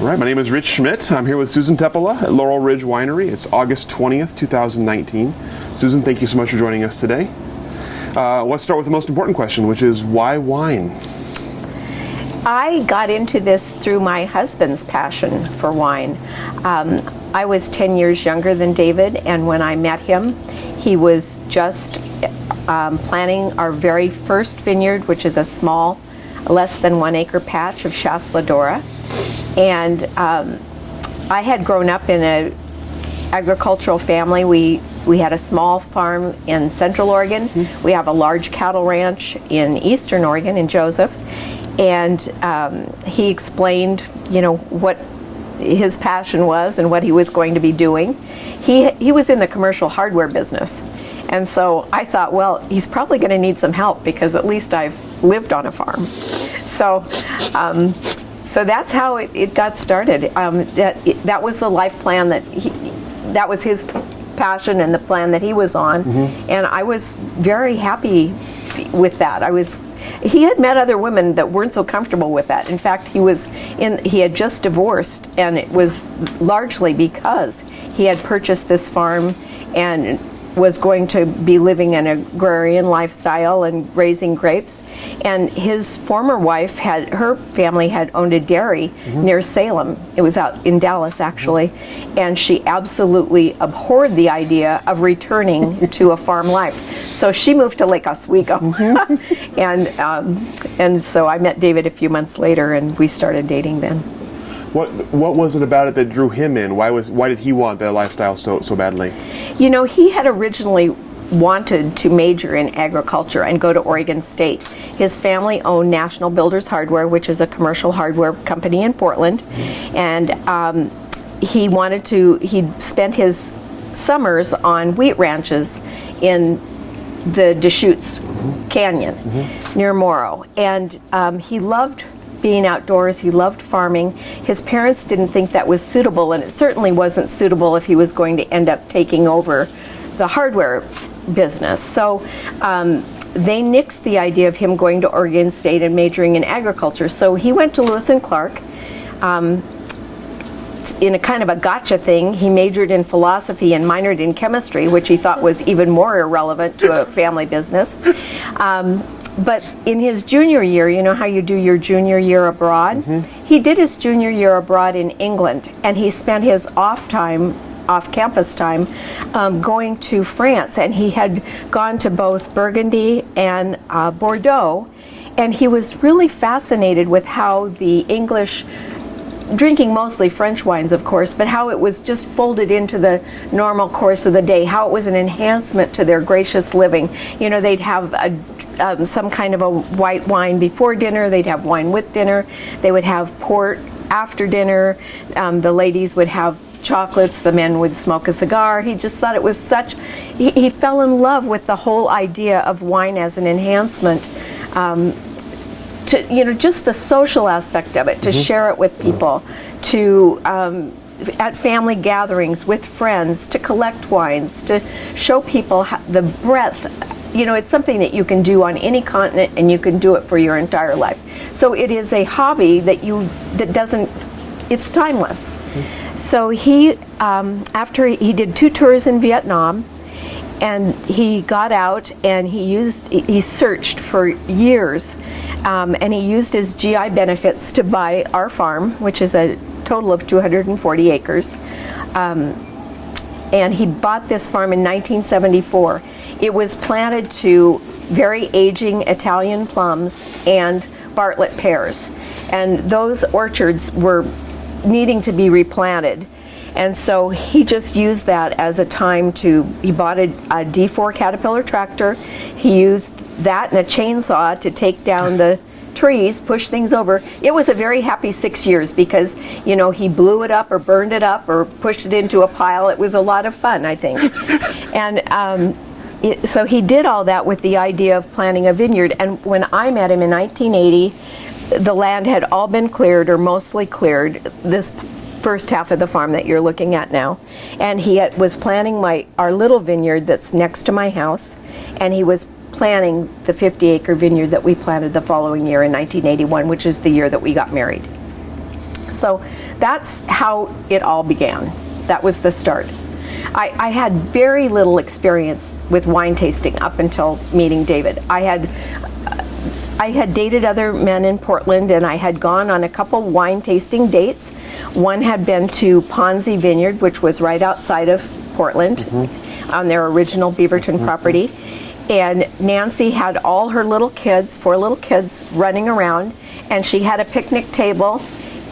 All right, my name is Rich Schmidt. I'm here with Susan Teppola at Laurel Ridge Winery. It's August 20th, 2019. Susan, thank you so much for joining us today. Let's start with the most important question, which is why wine? I got into this through my husband's passion for wine. I was 10 years younger than David, and when I met him, he was just planting our very first vineyard, which is a small, less than 1 acre patch of Chasseladora. And I had grown up in an agricultural family. We had a small farm in Central Oregon. Mm-hmm. We have a large cattle ranch in Eastern Oregon, in Joseph. And he explained, what his passion was and what he was going to be doing. He was in the commercial hardware business. And so I thought, well, he's probably going to need some help because at least I've lived on a farm. So that's how it got started. That was the life plan that was his passion and the plan that he was on. Mm-hmm. And I was very happy with that. He had met other women that weren't so comfortable with that. In fact, he had just divorced, and it was largely because he had purchased this farm and was going to be living an agrarian lifestyle and raising grapes. And his former wife her family had owned a dairy mm-hmm. near Salem. It was out in Dallas, actually. Mm-hmm. And she absolutely abhorred the idea of returning to a farm life. So she moved to Lake Oswego. Mm-hmm. and so I met David a few months later, and we started dating then. What was it about it that drew him in? Why did he want that lifestyle so badly? He had originally wanted to major in agriculture and go to Oregon State. His family owned National Builders Hardware, which is a commercial hardware company in Portland, and he spent his summers on wheat ranches in the Deschutes Canyon mm-hmm. near Morrow, and he loved being outdoors. He loved farming. His parents didn't think that was suitable, and it certainly wasn't suitable if he was going to end up taking over the hardware business. So they nixed the idea of him going to Oregon State and majoring in agriculture. So he went to Lewis and Clark. In a kind of a gotcha thing, he majored in philosophy and minored in chemistry, which he thought was even more irrelevant to a family business. But in his junior year, you know how you do your junior year abroad? Mm-hmm. He did his junior year abroad in England, and he spent his off-campus time, going to France. And he had gone to both Burgundy and Bordeaux, and he was really fascinated with how the English, drinking mostly French wines, of course, but how it was just folded into the normal course of the day, how it was an enhancement to their gracious living. They'd have some kind of a white wine before dinner, they'd have wine with dinner, they would have port after dinner, the ladies would have chocolates, the men would smoke a cigar. He just thought it was he fell in love with the whole idea of wine as an enhancement to just the social aspect of it, to mm-hmm. share it with people, to at family gatherings with friends, to collect wines, to show people the breadth. It's something that you can do on any continent, and you can do it for your entire life. So it is a hobby it's timeless. Mm-hmm. So he, after he did 2 tours in Vietnam, and he got out and he searched for years, and he used his GI benefits to buy our farm, which is a total of 240 acres. And he bought this farm in 1974. It was planted to very aging Italian plums and Bartlett pears. And those orchards were needing to be replanted. And so he just used that as a time he bought a D4 Caterpillar tractor. He used that and a chainsaw to take down the trees, push things over. It was a very happy 6 years because, he blew it up or burned it up or pushed it into a pile. It was a lot of fun, I think. And so he did all that with the idea of planting a vineyard. And when I met him in 1980, the land had all been cleared or mostly cleared, this first half of the farm that you're looking at now. And he was planting our little vineyard that's next to my house, and he was planting the 50-acre vineyard that we planted the following year in 1981, which is the year that we got married. So that's how it all began. That was the start. I had very little experience with wine tasting up until meeting David. I had dated other men in Portland, and I had gone on a couple wine tasting dates. One had been to Ponzi Vineyard, which was right outside of Portland, on their original Beaverton property. And Nancy had all her little kids, 4 little kids, running around, and she had a picnic table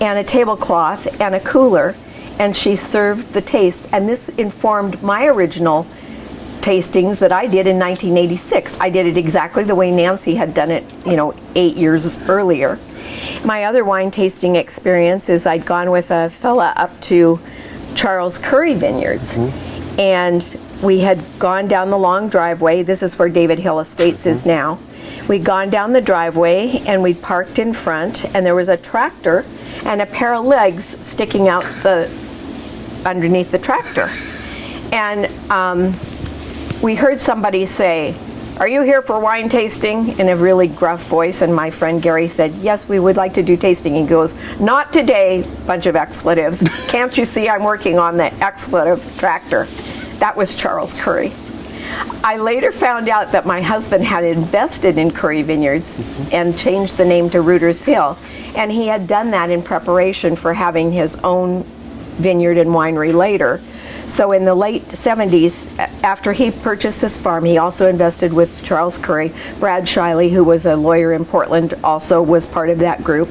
and a tablecloth and a cooler, and she served the tastes. And this informed my original tastings that I did in 1986. I did it exactly the way Nancy had done it, 8 years earlier. My other wine tasting experience is I'd gone with a fella up to Charles Currie Vineyards, and we had gone down the long driveway. This is where David Hill Estates is now. We'd gone down the driveway and we'd parked in front, and there was a tractor and a pair of legs sticking out underneath the tractor. And we heard somebody say, "Are you here for wine tasting?" in a really gruff voice, and my friend Gary said, "Yes, we would like to do tasting." He goes, "Not today," bunch of expletives. "Can't you see I'm working on the expletive tractor?" That was Charles Currie. I later found out that my husband had invested in Currie Vineyards and changed the name to Rooters Hill, and he had done that in preparation for having his own vineyard and winery later. So in the late 70s, after he purchased this farm, he also invested with Charles Currie. Brad Shiley, who was a lawyer in Portland, also was part of that group.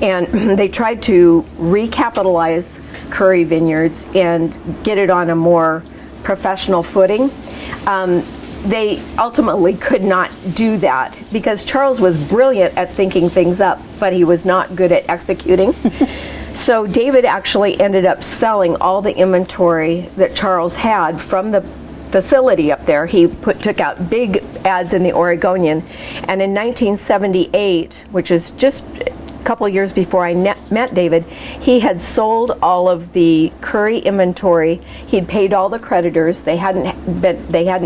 And they tried to recapitalize Currie Vineyards and get it on a more professional footing. They ultimately could not do that because Charles was brilliant at thinking things up, but he was not good at executing. So David actually ended up selling all the inventory that Charles had from the facility up there. He took out big ads in the Oregonian, and in 1978, which is just a couple years before I met David, he had sold all of the Currie inventory. He'd paid all the creditors. They hadn't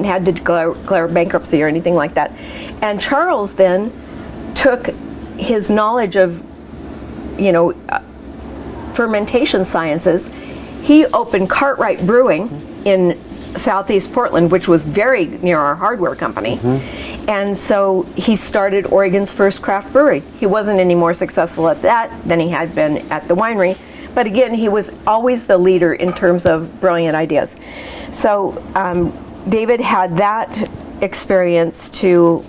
had to declare bankruptcy or anything like that. And Charles then took his knowledge of, fermentation sciences. He opened Cartwright Brewing in southeast Portland, which was very near our hardware company. And so he started Oregon's first craft brewery. He wasn't any more successful at that than he had been at the winery. But again, he was always the leader in terms of brilliant ideas. So David had that experience to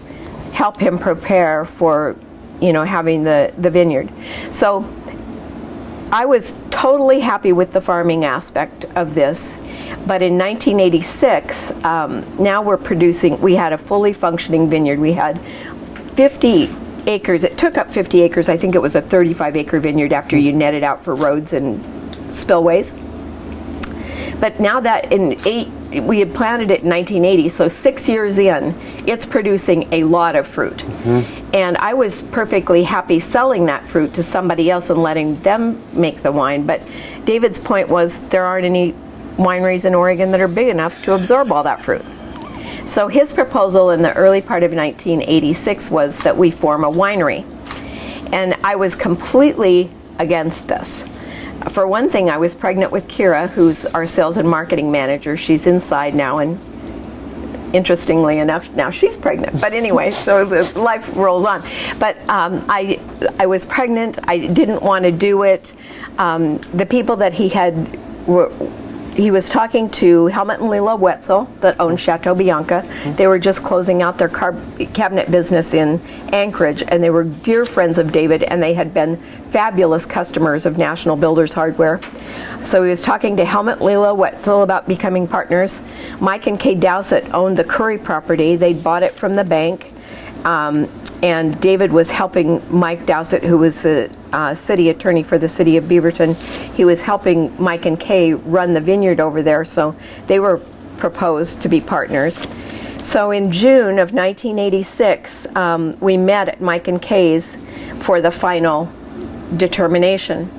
help him prepare for, having the vineyard. So I was totally happy with the farming aspect of this, but in 1986, now we had a fully functioning vineyard. We had 50 acres. It took up 50 acres. I think it was a 35-acre vineyard after you netted out for roads and spillways. But now that we had planted it in 1980, so 6 years in, it's producing a lot of fruit. And I was perfectly happy selling that fruit to somebody else and letting them make the wine. But David's point was there aren't any wineries in Oregon that are big enough to absorb all that fruit. So his proposal in the early part of 1986 was that we form a winery. And I was completely against this. For one thing, I was pregnant with Kira, who's our sales and marketing manager. She's inside now, and interestingly enough, now she's pregnant. But anyway, so life rolls on. But I was pregnant. I didn't want to do it. The people that he was talking to, Helmut and Lila Wetzel, that owned Chateau Bianca. They were just closing out their cabinet business in Anchorage, and they were dear friends of David, and they had been fabulous customers of National Builders Hardware. So he was talking to Helmut and Lila Wetzel about becoming partners. Mike and Kay Dowsett owned the Currie property. They'd bought it from the bank. And David was helping Mike Dowsett, who was the city attorney for the city of Beaverton. He was helping Mike and Kay run the vineyard over there, so they were proposed to be partners. So in June of 1986, we met at Mike and Kay's for the final determination,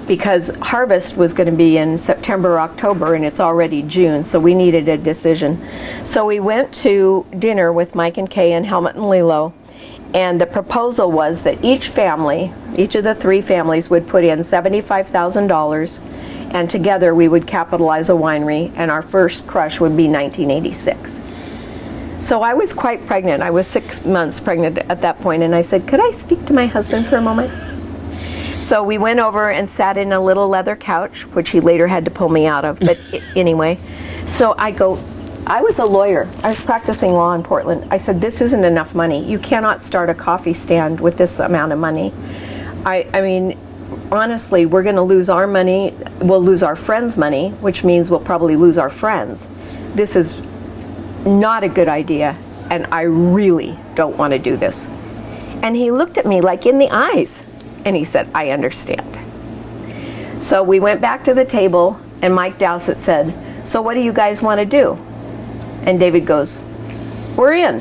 because harvest was going to be in September or October, and it's already June, so we needed a decision. So we went to dinner with Mike and Kay and Helmut and Lilo, And the proposal was that each of the three families would put in $75,000, and together we would capitalize a winery, and our first crush would be 1986. So I was quite pregnant. I was 6 months pregnant at that point, and I said, could I speak to my husband for a moment? So we went over and sat in a little leather couch, which he later had to pull me out of, but anyway. So I go, I was a lawyer. I was practicing law in Portland. I said, this isn't enough money. You cannot start a coffee stand with this amount of money. I mean, honestly, we're going to lose our money. We'll lose our friends' money, which means we'll probably lose our friends. This is not a good idea, and I really don't want to do this. And he looked at me like in the eyes, and he said, I understand. So we went back to the table, and Mike Dowsett said, so what do you guys want to do? And David goes, we're in.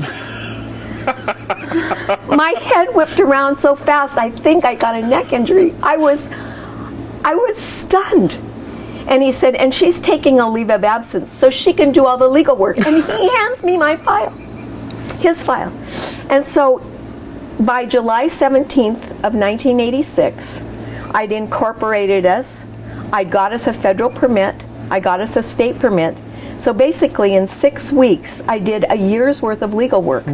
My head whipped around so fast, I think I got a neck injury. I was stunned. And he said, and she's taking a leave of absence so she can do all the legal work. And he hands me my file, his file. And so by July 17th of 1986, I'd incorporated us. I got us a federal permit. I got us a state permit. So basically in 6 weeks, I did a year's worth of legal work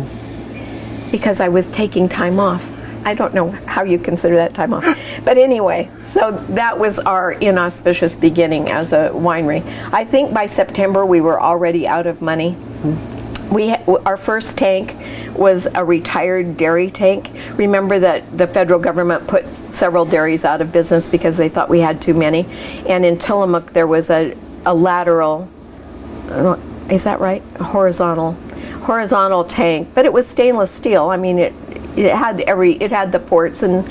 because I was taking time off. I don't know how you consider that time off. But anyway, so that was our inauspicious beginning as a winery. I think by September we were already out of money. Our first tank was a retired dairy tank. Remember that the federal government put several dairies out of business because they thought we had too many. And in Tillamook there was a lateral, is that right? A horizontal tank, but it was stainless steel. I mean, it had the ports and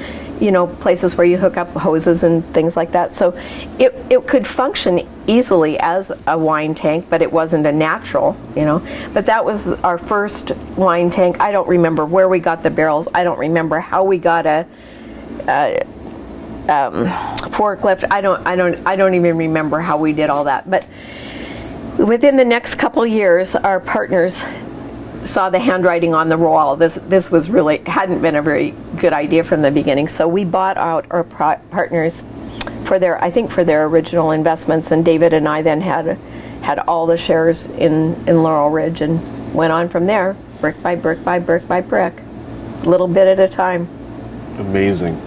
places where you hook up hoses and things like that. So it could function easily as a wine tank, but it wasn't a natural, But that was our first wine tank. I don't remember where we got the barrels. I don't remember how we got a forklift. I don't even remember how we did all that. But within the next couple years, our partners saw the handwriting on the wall. This was really hadn't been a very good idea from the beginning. So we bought out our partners for their original investments, and David and I then had all the shares in Laurel Ridge and went on from there, brick by brick by brick by brick, little bit at a time. Amazing.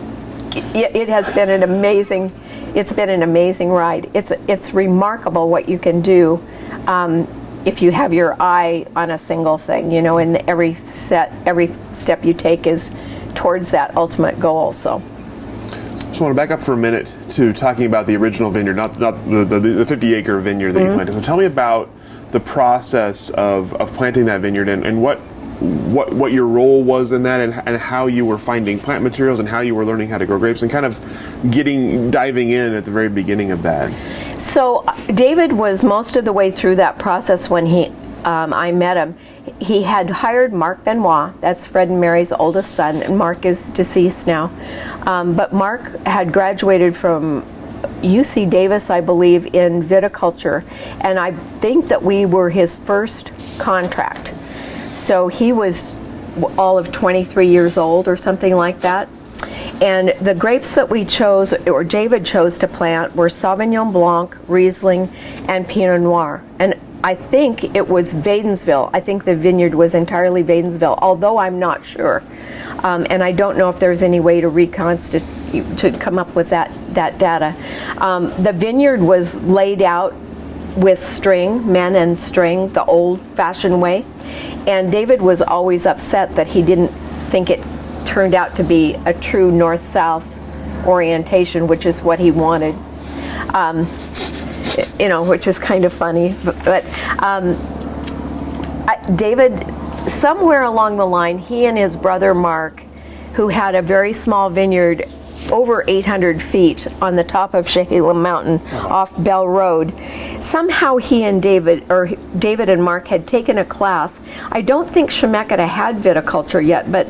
It has been an amazing. It's been an amazing ride. It's remarkable what you can do. If you have your eye on a single thing, and every step you take is towards that ultimate goal. So I want to back up for a minute to talking about the original vineyard, not the 50-acre vineyard that you planted. So tell me about the process of planting that vineyard and what your role was in that, and how you were finding plant materials and how you were learning how to grow grapes, and kind of diving in at the very beginning of that. So David was most of the way through that process when I met him. He had hired Mark Benoit, that's Fred and Mary's oldest son, and Mark is deceased now. But Mark had graduated from UC Davis, I believe, in viticulture, and I think that we were his first contract. So he was all of 23 years old or something like that. And the grapes that we chose, or David chose to plant, were Sauvignon Blanc, Riesling, and Pinot Noir. And I think it was Wadensville. I think the vineyard was entirely Wadensville, although I'm not sure. And I don't know if there's any way to reconstitute, to come up with that data. The vineyard was laid out with string, men and string, the old-fashioned way. And David was always upset that he didn't think it turned out to be a true north-south orientation, which is what he wanted. Which is kind of funny. But David, somewhere along the line, he and his brother Mark, who had a very small vineyard over 800 feet on the top of Chehalem Mountain off Bell Road, somehow he and David and Mark had taken a class. I don't think Chemeketa had viticulture yet, but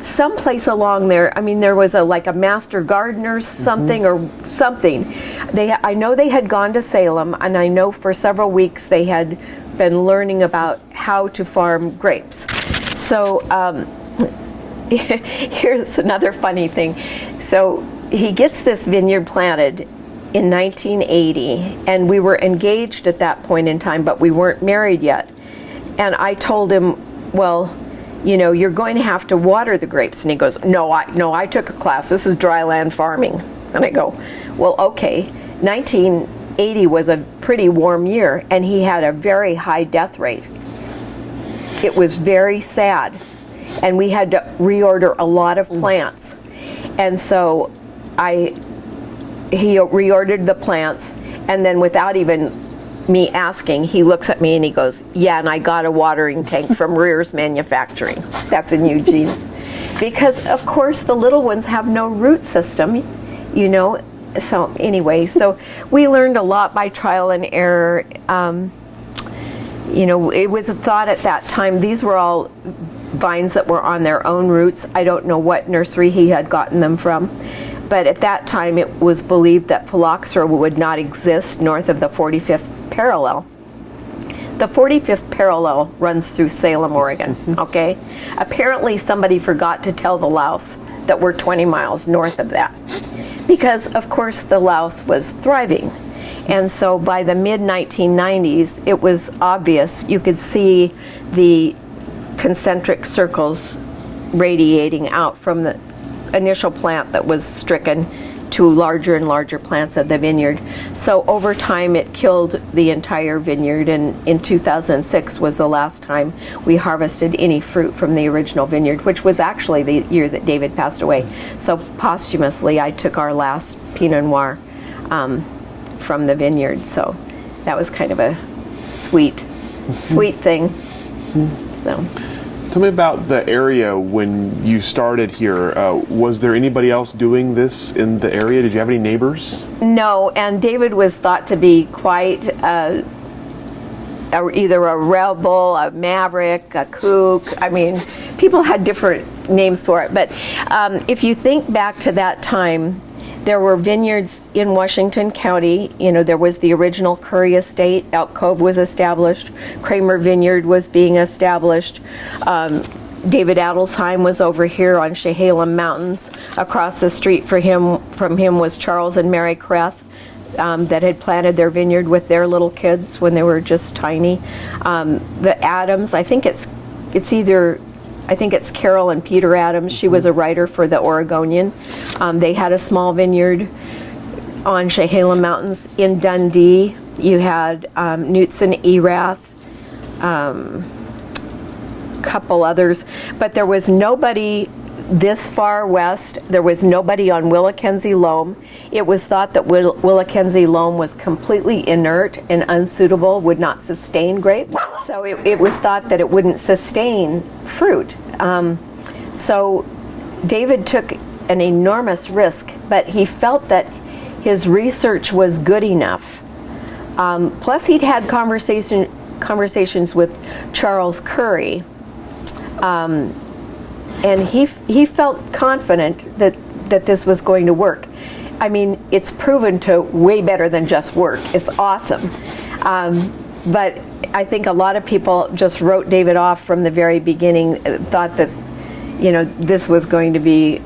someplace along there, there was a master gardener something or something. I know they had gone to Salem, and I know for several weeks they had been learning about how to farm grapes. So here's another funny thing. So he gets this vineyard planted in 1980, and we were engaged at that point in time, but we weren't married yet. And I told him, well, you know, you're going to have to water the grapes. And he goes, no, I took a class. This is dry land farming. And I go, well, okay. 1980 was a pretty warm year, and he had a very high death rate. It was very sad, and we had to reorder a lot of plants. And so he reordered the plants, and then without even me asking, he looks at me and he goes, yeah, and I got a watering tank from Rear's Manufacturing. That's in Eugene. Because of course the little ones have no root system, you know. So anyway, so we learned a lot by trial and error. You know, it was a thought at that time, these were all vines that were on their own roots. I don't know what nursery he had gotten them from, but at that time it was believed that phylloxera would not exist north of the 45th parallel. The 45th parallel runs through Salem, Oregon, okay? Apparently somebody forgot to tell the louse that we're 20 miles north of that, because of course the louse was thriving. And so by the mid-1990s, it was obvious. You could see the concentric circles radiating out from the initial plant that was stricken to larger and larger plants of the vineyard. So over time, it killed the entire vineyard, and in 2006 was the last time we harvested any fruit from the original vineyard, which was actually the year that David passed away. So posthumously, I took our last Pinot Noir from the vineyard. So that was kind of a sweet thing. So. Tell me about the area when you started here. Was there anybody else doing this in the area? Did you have any neighbors? No, and David was thought to be quite either a rebel, a maverick, a kook. I mean, people had different names for it. But if you think back to that time, there were vineyards in Washington County. You know, there was the original Currie estate. Elk Cove was established. Kramer Vineyard was being established. David Adelsheim was over here on Chehalem Mountains. Across the street from him was Charles and Mary Kreth, that had planted their vineyard with their little kids when they were just tiny. The Adams, I think it's Carol and Peter Adams. She was a writer for the Oregonian. They had a small vineyard on Chehalem Mountains. In Dundee, you had Knutson Erath, couple others, but there was nobody this far west. There was nobody on Willackenzie Loam. It was thought that Willackenzie Loam was completely inert and unsuitable, would not sustain grapes. So it was thought that it wouldn't sustain fruit. So David took an enormous risk, but he felt that his research was good enough. Plus he'd had conversations with Charles Currie, and he felt confident that this was going to work. I mean, it's proven to way better than just work. It's awesome. But I think a lot of people just wrote David off from the very beginning, thought that, you know, this was going to be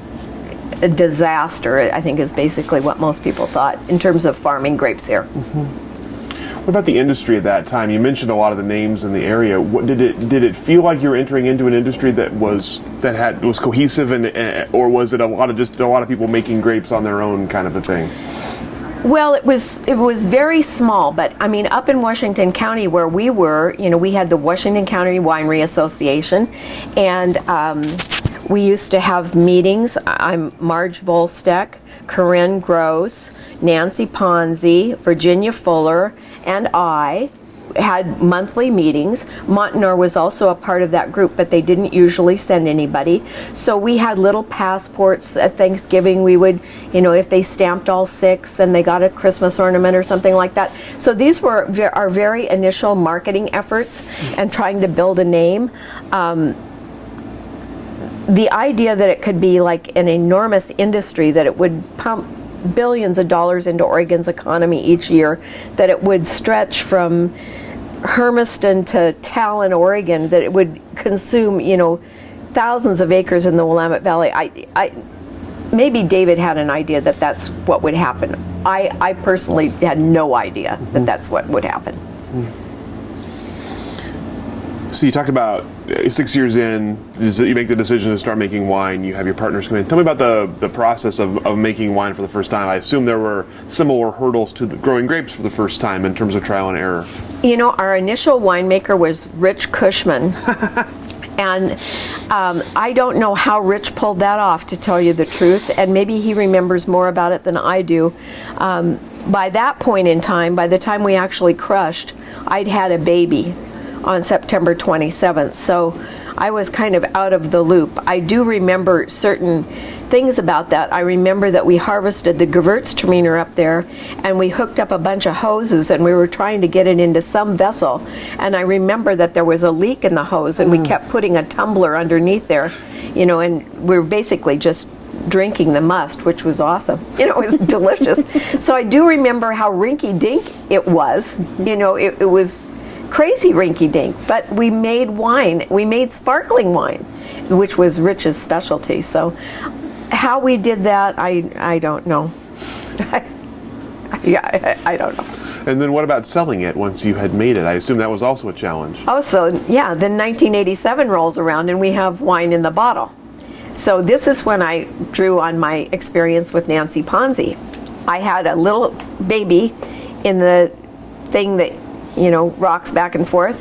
a disaster, I think is basically what most people thought in terms of farming grapes here. Mm-hmm. What about the industry at that time? You mentioned a lot of the names in the area. What, did it feel like you were entering into an industry that was cohesive, or was it a lot of people making grapes on their own kind of a thing? Well, it was very small, but I mean, up in Washington County where we were, you know, we had the Washington County Winery Association, and we used to have meetings. I'm Marge Volsteck, Corinne Gross, Nancy Ponzi, Virginia Fuller, and I had monthly meetings. Montenor was also a part of that group, but they didn't usually send anybody. So we had little passports at Thanksgiving. We would, you know, if they stamped all 6, then they got a Christmas ornament or something like that. So these were our very initial marketing efforts and trying to build a name. The idea that it could be like an enormous industry, that it would pump billions of dollars into Oregon's economy each year, that it would stretch from Hermiston to Talon, Oregon, that it would consume, you know, thousands of acres in the Willamette Valley. Maybe David had an idea that that's what would happen. I personally had no idea that that's what would happen. So you talked about 6 years in, you make the decision to start making wine, you have your partners come in. Tell me about the process of making wine for the first time. I assume there were similar hurdles to growing grapes for the first time in terms of trial and error. You know, our initial winemaker was Rich Schmidt. And I don't know how Rich pulled that off, to tell you the truth, and maybe he remembers more about it than I do. By that point in time, by the time we actually crushed, I'd had a baby on September 27th, so I was kind of out of the loop. I do remember certain things about that. I remember that we harvested the Gewürztraminer up there, and we hooked up a bunch of hoses, and we were trying to get it into some vessel, and I remember that there was a leak in the hose, and we kept putting a tumbler underneath there, you know, and we were basically just drinking the must, which was awesome. You know, it was delicious. So I do remember how rinky-dink it was. You know, it was crazy rinky-dink, but we made wine. We made sparkling wine, which was Rich's specialty. So how we did that, I don't know. I don't know. And then what about selling it once you had made it? I assume that was also a challenge. Oh, so yeah, then 1987 rolls around and we have wine in the bottle. So this is when I drew on my experience with Nancy Ponzi. I had a little baby in the thing that, you know, rocks back and forth.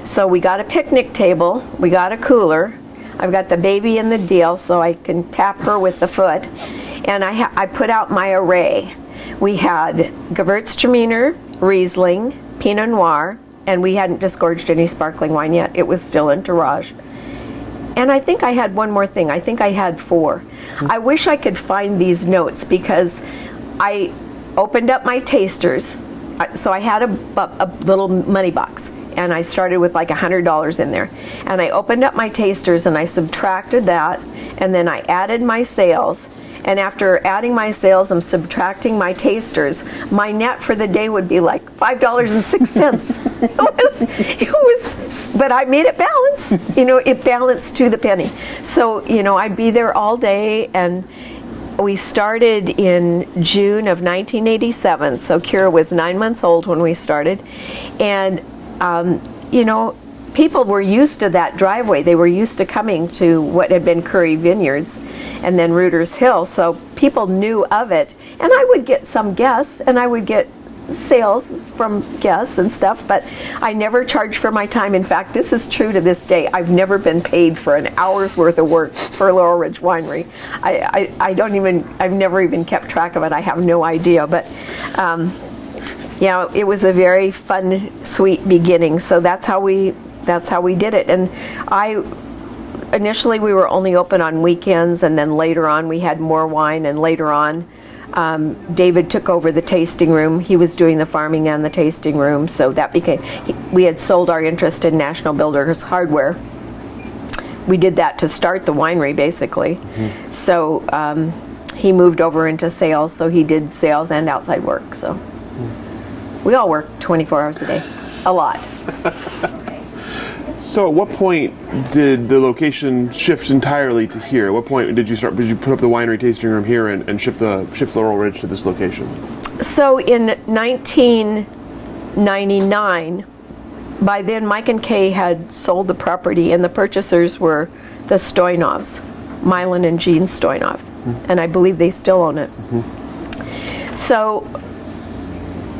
So we got a picnic table, we got a cooler. I've got the baby in the deal so I can tap her with the foot. And I put out my array. We had Gewürztraminer, Riesling, Pinot Noir, and we hadn't disgorged any sparkling wine yet. It was still in Tourage. And I think I had one more thing. I think I had 4. I wish I could find these notes because I opened up my tasters. So I had a little money box, and I started with like $100 in there. And I opened up my tasters and I subtracted that, and then I added my sales. And after adding my sales and subtracting my tasters, my net for the day would be like $5.06. it was, but I made it balance. You know, it balanced to the penny. So, you know, I'd be there all day, and we started in June of 1987. So Currie was 9 months old when we started. And, you know, people were used to that driveway. They were used to coming to what had been Currie Vineyards and then Reuter's Hill. So people knew of it. And I would get some guests, and I would get sales from guests and stuff, but I never charged for my time. In fact, this is true to this day. I've never been paid for an hour's worth of work for Laurel Ridge Winery. I've never even kept track of it. I have no idea, but yeah, it was a very fun, sweet beginning. So that's how we did it. And initially we were only open on weekends, and then later on we had more wine, and later on David took over the tasting room. He was doing the farming and the tasting room, so that became, we had sold our interest in National Builders Hardware. We did that to start the winery, basically. Mm-hmm. So he moved over into sales, so he did sales and outside work. So we all work 24 hours a day, a lot. So at what point did the location shift entirely to here? At what point did you put up the winery tasting room here and shift Laurel Ridge to this location? So in 1999, by then Mike and Kay had sold the property, and the purchasers were the Stoyanovs, Milan and Jean Stoyanov, mm-hmm. and I believe they still own it. Mm-hmm. So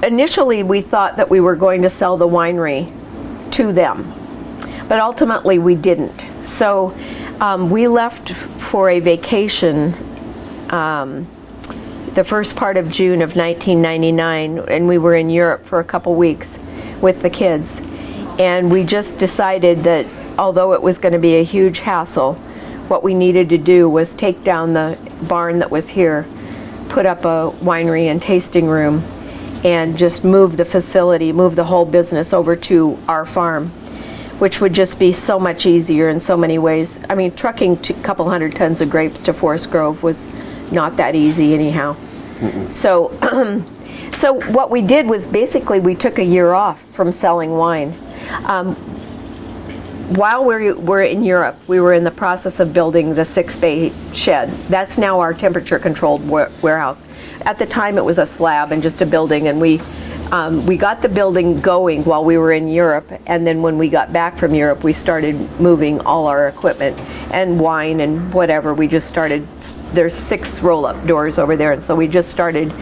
initially we thought that we were going to sell the winery to them, but ultimately we didn't. So we left for a vacation the first part of June of 1999, and we were in Europe for a couple weeks with the kids. And we just decided that although it was going to be a huge hassle, what we needed to do was take down the barn that was here, put up a winery and tasting room, and just move the facility, move the whole business over to our farm, which would just be so much easier in so many ways. I mean, trucking a couple hundred tons of grapes to Forest Grove was not that easy anyhow. Mm-mm. So what we did was basically we took a year off from selling wine. while we were in Europe, we were in the process of building the 6-bay shed. That's now our temperature-controlled warehouse. At the time, it was a slab and just a building, and we got the building going while we were in Europe, and then when we got back from Europe, we started moving all our equipment and wine and whatever. We just started, there's 6 roll-up doors over there, and so we just started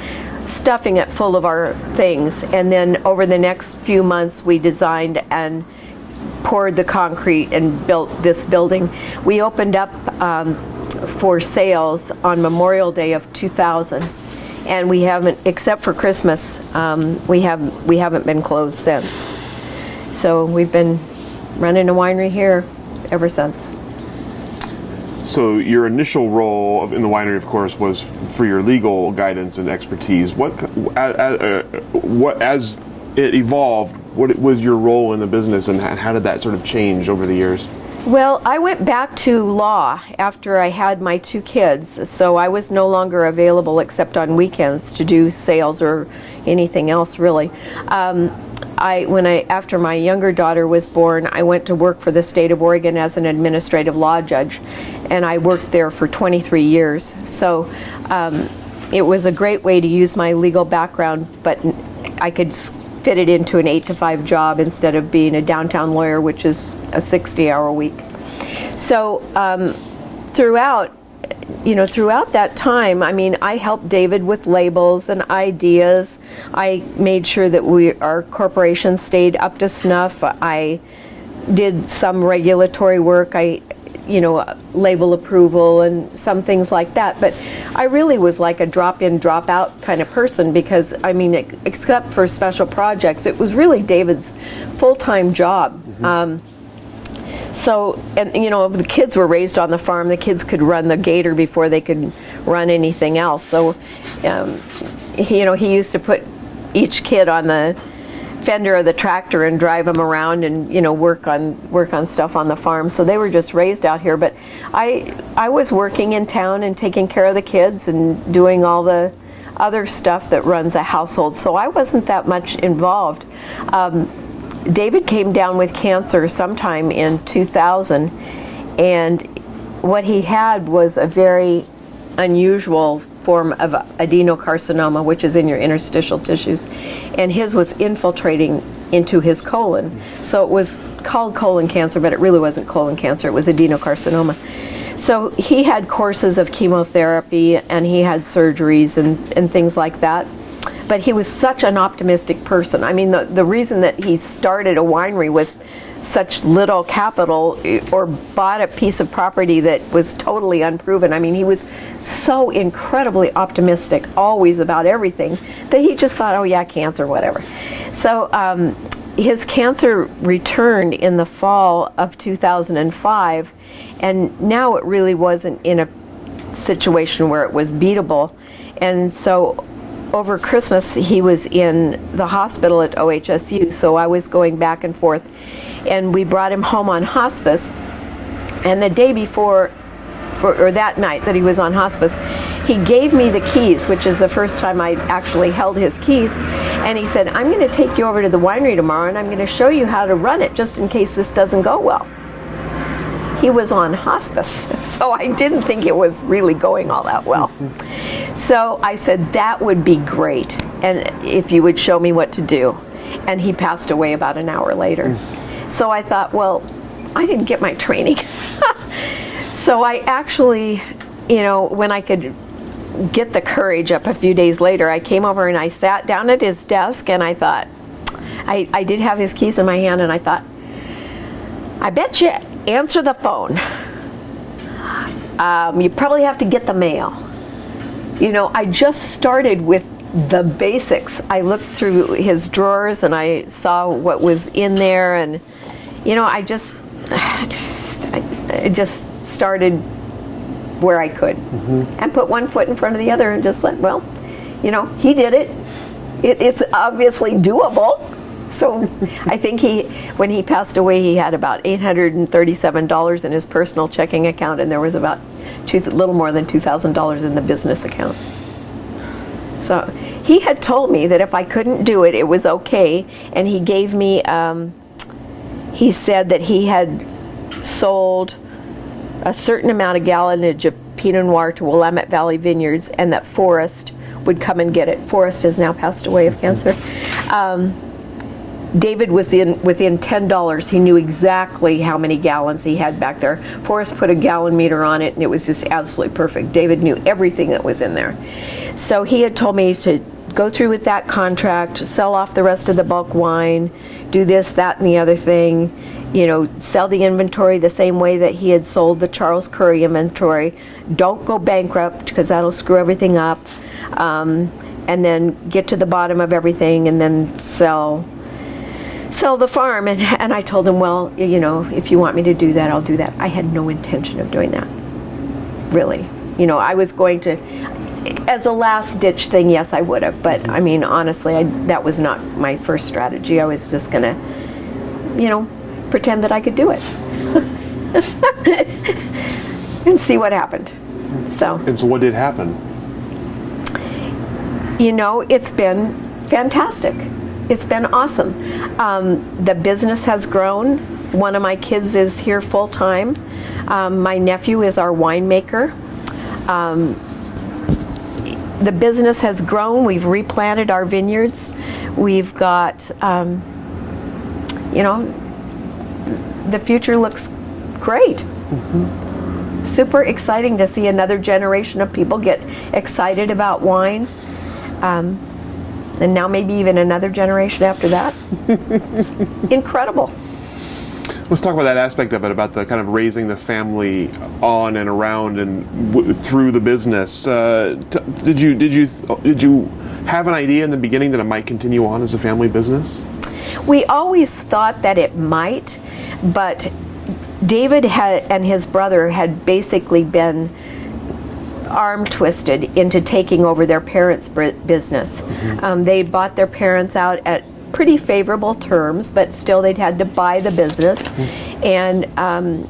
stuffing it full of our things. And then over the next few months, we designed and poured the concrete and built this building. We opened up for sales on Memorial Day of 2000. And we haven't, except for Christmas, we haven't been closed since. So we've been running a winery here ever since. So your initial role in the winery, of course, was for your legal guidance and expertise. What as it evolved, what was your role in the business, and how did that sort of change over the years? Well, I went back to law after I had my 2 kids, so I was no longer available except on weekends to do sales or anything else, really. After my younger daughter was born, I went to work for the state of Oregon as an administrative law judge, and I worked there for 23 years. So it was a great way to use my legal background, but I could fit it into an 8-to-5 job instead of being a downtown lawyer, which is a 60-hour week. So throughout that time, I mean, I helped David with labels and ideas. I made sure that our corporation stayed up to snuff. I did some regulatory work. Label approval and some things like that. But I really was like a drop-in, drop-out kind of person, because, I mean, except for special projects, it was really David's full-time job. Mm-hmm. The kids were raised on the farm. The kids could run the gator before they could run anything else. So, he used to put each kid on the fender of the tractor and drive them around and work on stuff on the farm. So they were just raised out here. But I was working in town and taking care of the kids and doing all the other stuff that runs a household. So I wasn't that much involved. David came down with cancer sometime in 2000, and what he had was a very unusual form of adenocarcinoma, which is in your interstitial tissues, and his was infiltrating into his colon. So it was called colon cancer, but it really wasn't colon cancer, it was adenocarcinoma. So he had courses of chemotherapy and he had surgeries and things like that. But he was such an optimistic person. I mean, the reason that he started a winery with such little capital, or bought a piece of property that was totally unproven. I mean, he was so incredibly optimistic, always about everything, that he just thought, oh yeah, cancer, whatever. So his cancer returned in the fall of 2005, and now it really wasn't in a situation where it was beatable. And so over Christmas, he was in the hospital at OHSU, so I was going back and forth. And we brought him home on hospice. And the day before, or that night that he was on hospice, he gave me the keys, which is the first time I actually held his keys. And he said, I'm going to take you over to the winery tomorrow, and I'm going to show you how to run it, just in case this doesn't go well. He was on hospice, so I didn't think it was really going all that well. So I said, that would be great, and if you would show me what to do. And he passed away about an hour later. So I thought, well, I didn't get my training. So I actually, when I could get the courage up a few days later, I came over and I sat down at his desk, and I thought, I did have his keys in my hand, and I thought, I bet you answer the phone. You probably have to get the mail. I just started with the basics. I looked through his drawers and I saw what was in there, and I just started where I could, and put one foot in front of the other and just let, he did it. It's obviously doable. So I think when he passed away, he had about $837 in his personal checking account, and there was about a little more than $2,000 in the business account. So he had told me that if I couldn't do it, it was okay, and he gave me, he said that he had sold a certain amount of gallonage of Pinot Noir to Willamette Valley Vineyards, and that Forrest would come and get it. Forrest has now passed away of cancer. David was within $10. He knew exactly how many gallons he had back there. Forrest put a gallon meter on it, and it was just absolutely perfect. David knew everything that was in there. So he had told me to go through with that contract, sell off the rest of the bulk wine, do this, that, and the other thing. You know, sell the inventory the same way that he had sold the Charles Currie inventory. Don't go bankrupt, because that'll screw everything up. And then get to the bottom of everything, and then sell the farm. And I told him, well, you know, if you want me to do that, I'll do that. I had no intention of doing that, really. You know, I was going to, as a last ditch thing, yes, I would have. But I mean, honestly, that was not my first strategy. I was just gonna, you know, pretend that I could do it and see what happened. And so what did happen? You know, it's been fantastic. It's been awesome. The business has grown. One of my kids is here full time. My nephew is our winemaker. The business has grown. We've replanted our vineyards. We've got, you know, the future looks great. Mm-hmm. Super exciting to see another generation of people get excited about wine. And now maybe even another generation after that. Incredible. Let's talk about that aspect of it, about the kind of raising the family on and around and through the business. Did you have an idea in the beginning that it might continue on as a family business? We always thought that it might, but David and his brother had basically been arm twisted into taking over their parents' business. Mm-hmm. They bought their parents out at pretty favorable terms, but still they'd had to buy the business. Mm-hmm. And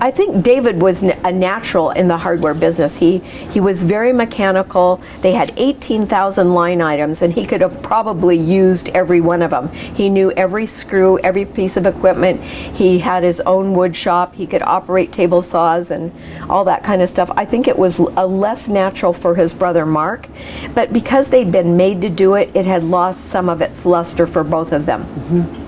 I think David was a natural in the hardware business. He was very mechanical. They had 18,000 line items, and he could have probably used every one of them. He knew every screw, every piece of equipment. He had his own wood shop. He could operate table saws and all that kind of stuff. I think it was less natural for his brother Mark, but because they'd been made to do it, it had lost some of its luster for both of them. Mm-hmm.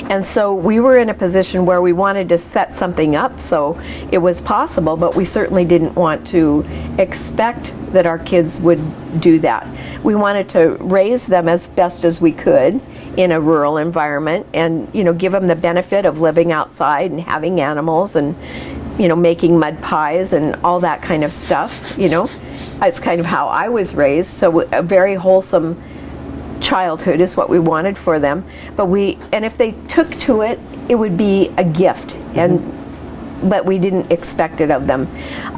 And so we were in a position where we wanted to set something up so it was possible, but we certainly didn't want to expect that our kids would do that. We wanted to raise them as best as we could in a rural environment and, you know, give them the benefit of living outside and having animals and, you know, making mud pies and all that kind of stuff, you know. It's kind of how I was raised, so a very wholesome childhood is what we wanted for them. And if they took to it, it would be a gift, but we didn't expect it of them.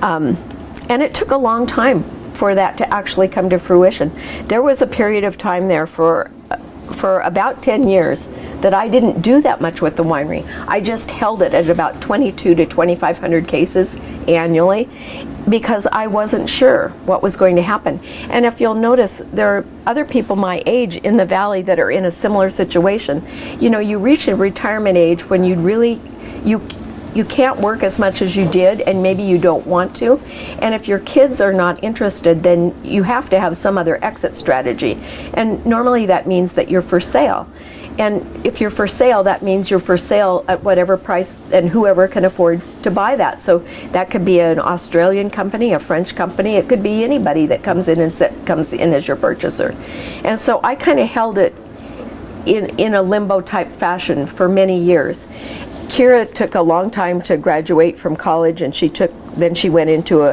And it took a long time for that to actually come to fruition. There was a period of time there for about 10 years that I didn't do that much with the winery. I just held it at about 22 to 2,500 cases annually because I wasn't sure what was going to happen. And if you'll notice, there are other people my age in the valley that are in a similar situation. You know, you reach a retirement age when you can't work as much as you did, and maybe you don't want to. And if your kids are not interested, then you have to have some other exit strategy. And normally that means that you're for sale. And if you're for sale, that means you're for sale at whatever price and whoever can afford to buy that. So that could be an Australian company, a French company. It could be anybody that comes in as your purchaser. And so I kind of held it in a limbo type fashion for many years. Kira took a long time to graduate from college, and then she went into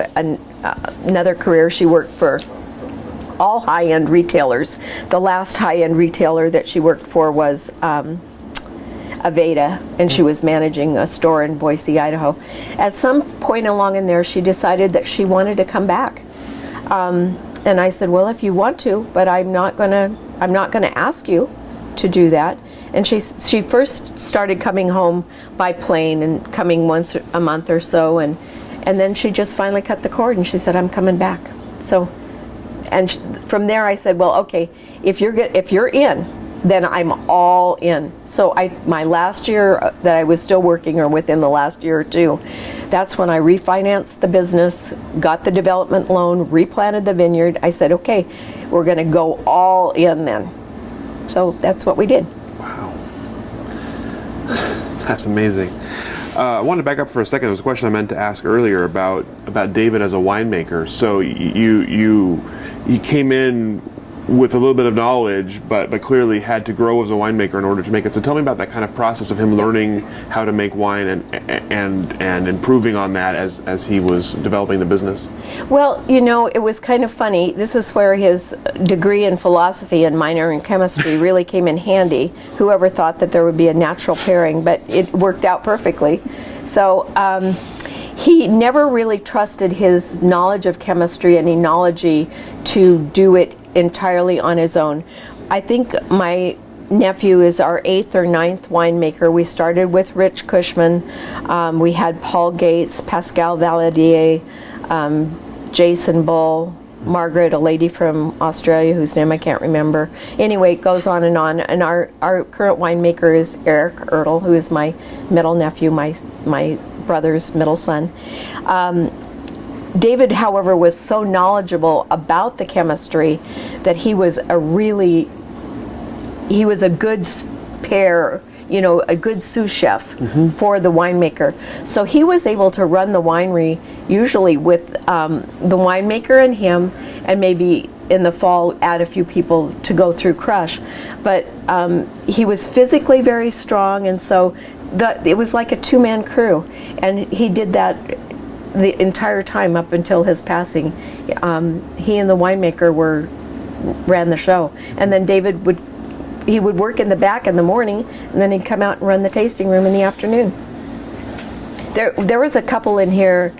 another career. She worked for all high-end retailers. The last high-end retailer that she worked for was Aveda, and she was managing a store in Boise, Idaho. At some point along in there, she decided that she wanted to come back. And I said, well, if you want to, but I'm not gonna ask you to do that. And she first started coming home by plane and coming once a month or so, and then she just finally cut the cord and she said, I'm coming back. So, and from there I said, well, okay, if you're in, then I'm all in. So my last year that I was still working, or within the last year or two, that's when I refinanced the business, got the development loan, replanted the vineyard. I said, okay, we're going to go all in then. So that's what we did. Wow. That's amazing. I wanted to back up for a second. There was a question I meant to ask earlier about David as a winemaker. So you came in with a little bit of knowledge, but clearly had to grow as a winemaker in order to make it. So tell me about that kind of process of him learning how to make wine and improving on that as he was developing the business. Well, it was kind of funny. This is where his degree in philosophy and minor in chemistry really came in handy. Whoever thought that there would be a natural pairing, but it worked out perfectly. So he never really trusted his knowledge of chemistry and enology to do it entirely on his own. I think my nephew is our 8th or 9th winemaker. We started with Rich Cushman. We had Paul Gates, Pascal Valadier, Jason Bull, Margaret, a lady from Australia whose name I can't remember. Anyway, it goes on. And our current winemaker is Eric Ertl, who is my middle nephew, my brother's middle son. David, however, was so knowledgeable about the chemistry that he was a good pair, a good sous chef for the winemaker. So he was able to run the winery usually with the winemaker and him, and maybe in the fall add a few people to go through crush. But he was physically very strong, and so it was like a two-man crew, and he did that the entire time up until his passing. He and the winemaker ran the show, and then David would work in the back in the morning, and then he'd come out and run the tasting room in the afternoon. There was a couple in here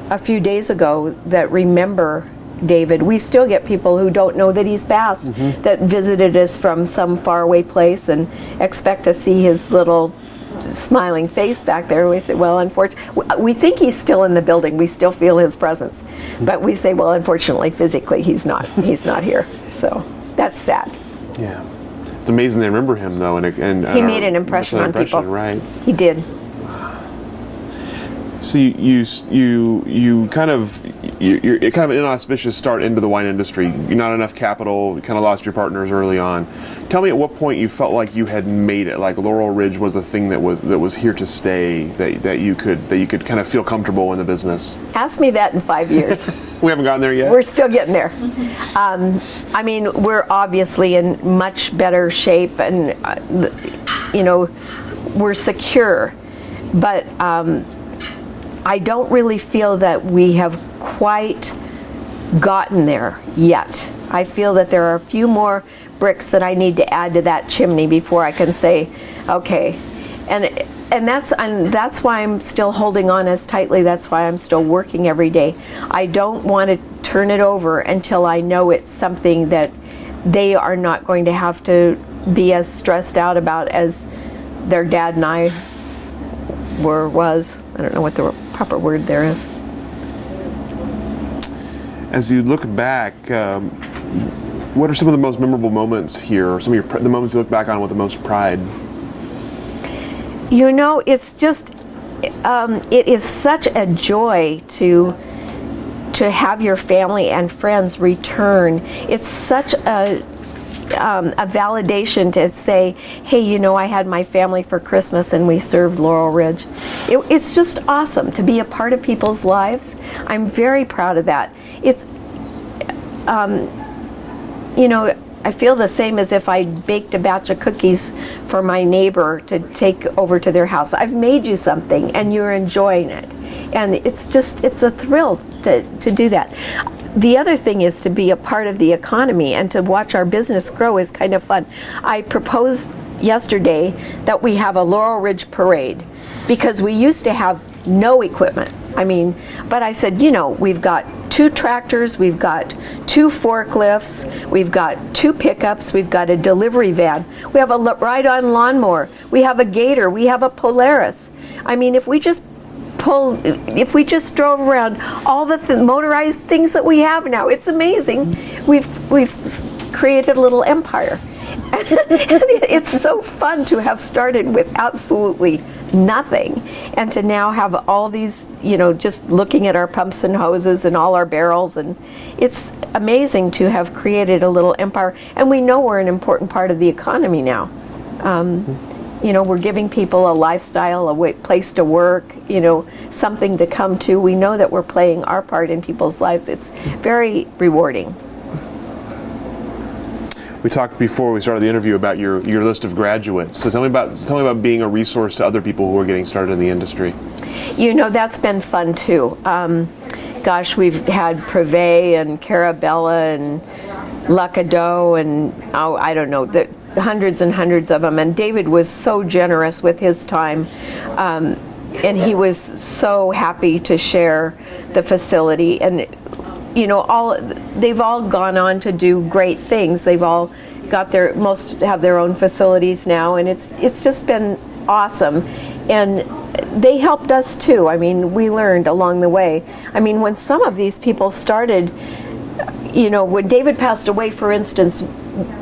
a few days ago that remember David. We still get people who don't know that he's passed, that visited us from some faraway place and expect to see his little smiling face back there. We say, well, unfortunately, we think he's still in the building. We still feel his presence, but we say, well, unfortunately, physically, he's not here. So that's sad. Yeah, it's amazing they remember him though, and he made an impression on people. Right? He did. So you're kind of an inauspicious start into the wine industry. You're not enough capital. You kind of lost your partners early on. Tell me at what point you felt like you had made it, like Laurel Ridge was a thing that was here to stay, that you could kind of feel comfortable in the business. Ask me that in 5 years. We haven't gotten there yet. We're still getting there. I mean, we're obviously in much better shape, and we're secure, but I don't really feel that we have quite gotten there yet. I feel that there are a few more bricks that I need to add to that chimney before I can say, okay. And that's why I'm still holding on as tightly. That's why I'm still working every day. I don't want to turn it over until I know it's something that they are not going to have to be as stressed out about as their dad and I was. I don't know what the proper word there is. As you look back, what are some of the most memorable moments here, or some of the moments you look back on with the most pride? It's just, it is such a joy to have your family and friends return. It's such a validation to say, hey, I had my family for Christmas and we served Laurel Ridge. It's just awesome to be a part of people's lives. I'm very proud of that. It's, I feel the same as if I baked a batch of cookies for my neighbor to take over to their house. I've made you something and you're enjoying it. And it's a thrill to do that. The other thing is to be a part of the economy and to watch our business grow is kind of fun. I proposed yesterday that we have a Laurel Ridge parade because we used to have no equipment. But I said, we've got 2 tractors, we've got 2 forklifts, we've got 2 pickups, we've got a delivery van, we have a ride-on lawnmower, we have a Gator, we have a Polaris. If we just drove around all the motorized things that we have now, it's amazing. We've created a little empire. It's so fun to have started with absolutely nothing and to now have all these, just looking at our pumps and hoses and all our barrels, and it's amazing to have created a little empire. And we know we're an important part of the economy now. We're giving people a lifestyle, a place to work, something to come to. We know that we're playing our part in people's lives. It's very rewarding. We talked before we started the interview about your list of graduates. So tell me about being a resource to other people who are getting started in the industry. That's been fun too. We've had Privé and Carabella and Lacado and I don't know, the hundreds and hundreds of them. And David was so generous with his time. And he was so happy to share the facility. And they've all gone on to do great things. They've all got most have their own facilities now, and it's just been awesome. And they helped us too. We learned along the way. When some of these people started, when David passed away, for instance,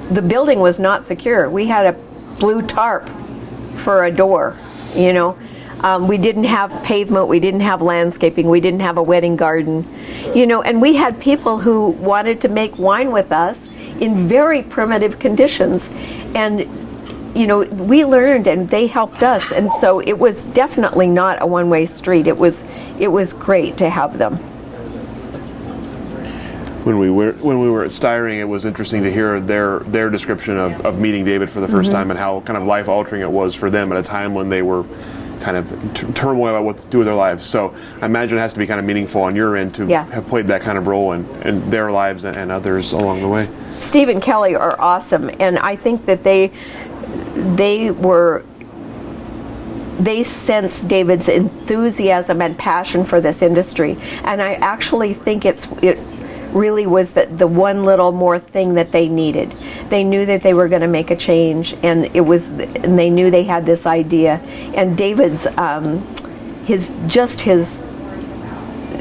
the building was not secure. We had a blue tarp for a door, we didn't have pavement, we didn't have landscaping, we didn't have a wedding garden, and we had people who wanted to make wine with us in very primitive conditions, and we learned and they helped us, and so it was definitely not a one-way street. It was great to have them. When we were at Styring, it was interesting to hear their description of meeting David for the first time and how kind of life-altering it was for them at a time when they were kind of turmoil about what to do with their lives. So I imagine it has to be kind of meaningful on your end to have played that kind of role in their lives and others along the way. Steve and Kelly are awesome, and I think that they sense David's enthusiasm and passion for this industry, and I actually think it really was the one little more thing that they needed. They knew that they were going to make a change, and they knew they had this idea. And David's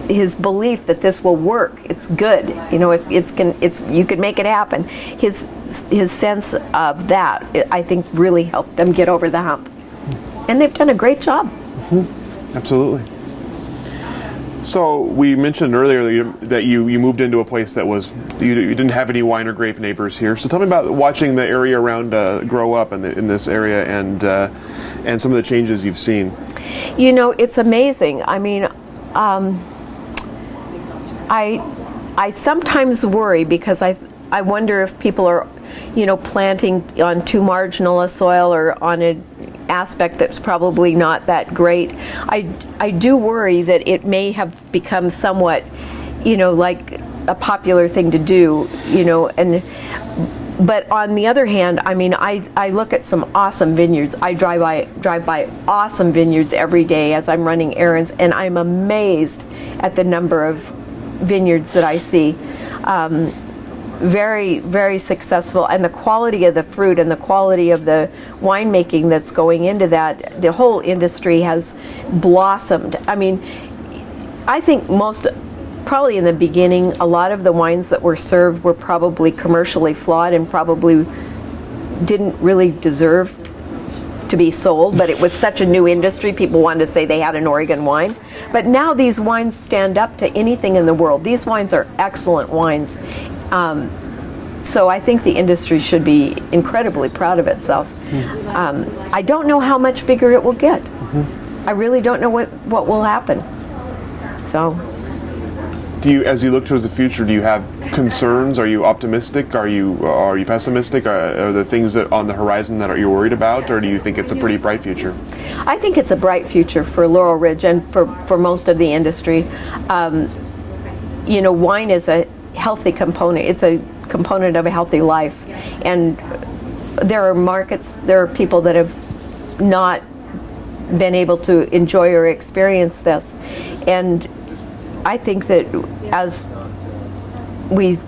his belief that this will work, it's good, you could make it happen. His sense of that, I think, really helped them get over the hump, and they've done a great job. Mm-hmm. Absolutely. So we mentioned earlier that you moved into a place that was you didn't have any wine or grape neighbors here. So tell me about watching the area around grow up in this area and some of the changes you've seen. It's amazing. I sometimes worry because I wonder if people are planting on too marginal a soil or on an aspect that's probably not that great. I do worry that it may have become somewhat, like a popular thing to do, but on the other hand, I look at some awesome vineyards. I drive by awesome vineyards every day as I'm running errands, and I'm amazed at the number of vineyards that I see. Very, very successful, and the quality of the fruit and the quality of the winemaking that's going into that, the whole industry has blossomed. I think probably in the beginning, a lot of the wines that were served were probably commercially flawed and probably didn't really deserve to be sold, but it was such a new industry, people wanted to say they had an Oregon wine. But now these wines stand up to anything in the world. These wines are excellent wines. So I think the industry should be incredibly proud of itself. I don't know how much bigger it will get. I really don't know what will happen. So, as you look towards the future, do you have concerns? Are you optimistic? Are you pessimistic? Are there things that on the horizon that you're worried about, or do you think it's a pretty bright future? I think it's a bright future for Laurel Ridge and for most of the industry. Wine is a healthy component. It's a component of a healthy life, and there are markets, there are people that have not been able to enjoy or experience this, and I think that as we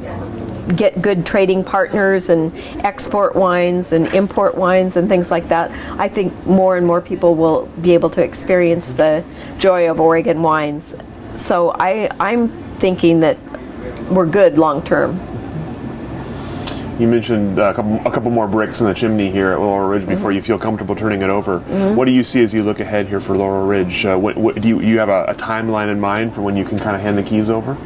get good trading partners and export wines and import wines and things like that, I think more and more people will be able to experience the joy of Oregon wines. So I'm thinking that we're good long term. You mentioned a couple more bricks in the chimney here at Laurel Ridge before you feel comfortable turning it over. What do you see as you look ahead here for Laurel Ridge? What do you have a timeline in mind for when you can kind of hand the keys over?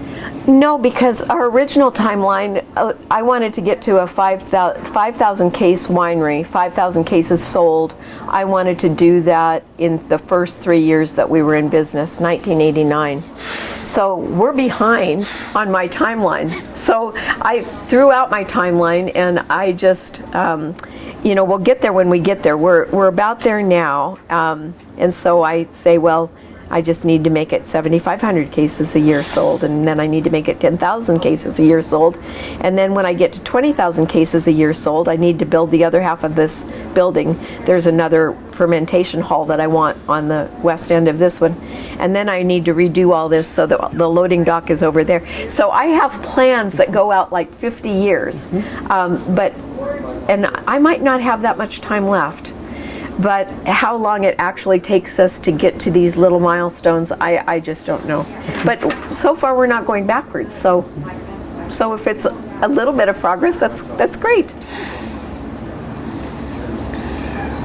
No, because our original timeline, I wanted to get to a 5,000 case winery, 5,000 cases sold. I wanted to do that in the first 3 years that we were in business, 1989. So we're behind on my timeline. So I threw out my timeline, and I just, we'll get there when we get there. We're about there now, and so I say, well, I just need to make it 7,500 cases a year sold, and then I need to make it 10,000 cases a year sold. And then when I get to 20,000 cases a year sold, I need to build the other half of this building. There's another fermentation hall that I want on the west end of this one. And then I need to redo all this so that the loading dock is over there. So I have plans that go out like 50 years. And I might not have that much time left. But how long it actually takes us to get to these little milestones, I just don't know. But so far we're not going backwards. So if it's a little bit of progress, that's great.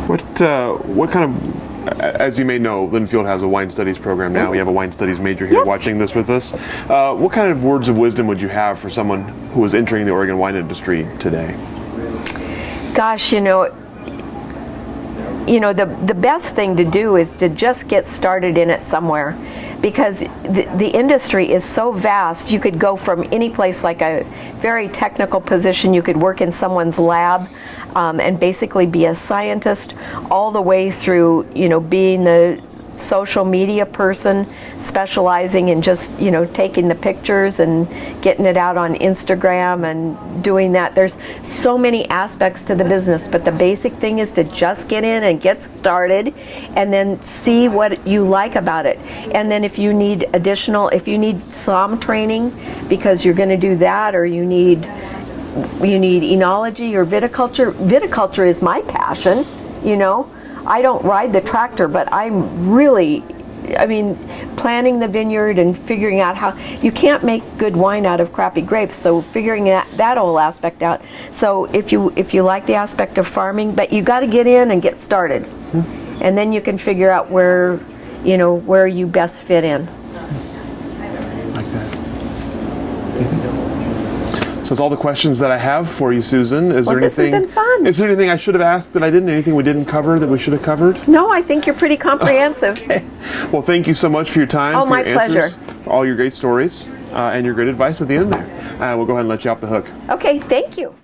What kind of, as you may know, Linfield has a wine studies program now. We have a wine studies major here watching this with us. What kind of words of wisdom would you have for someone who is entering the Oregon wine industry today? Gosh, the best thing to do is to just get started in it somewhere, because the industry is so vast. You could go from any place, like a very technical position. You could work in someone's lab and basically be a scientist, all the way through, being the social media person, specializing in just, taking the pictures and getting it out on Instagram and doing that. There's so many aspects to the business, but the basic thing is to just get in and get started, and then see what you like about it. And then if you need some training because you're going to do that, or you need enology or viticulture. Viticulture is my passion. I don't ride the tractor, but I'm really, planning the vineyard and figuring out how you can't make good wine out of crappy grapes. So figuring that whole aspect out. So if you like the aspect of farming, but you got to get in and get started, and then you can figure out where you best fit in. Like that. So that's all the questions that I have for you, Susan. Is there anything? This has been fun. Is there anything I should have asked that I didn't? Anything we didn't cover that we should have covered? No, I think you're pretty comprehensive. Okay. Well, thank you so much for your time, for my your answers, pleasure. for all your great stories, and your great advice at the end there. We'll go ahead and let you off the hook. Okay, thank you.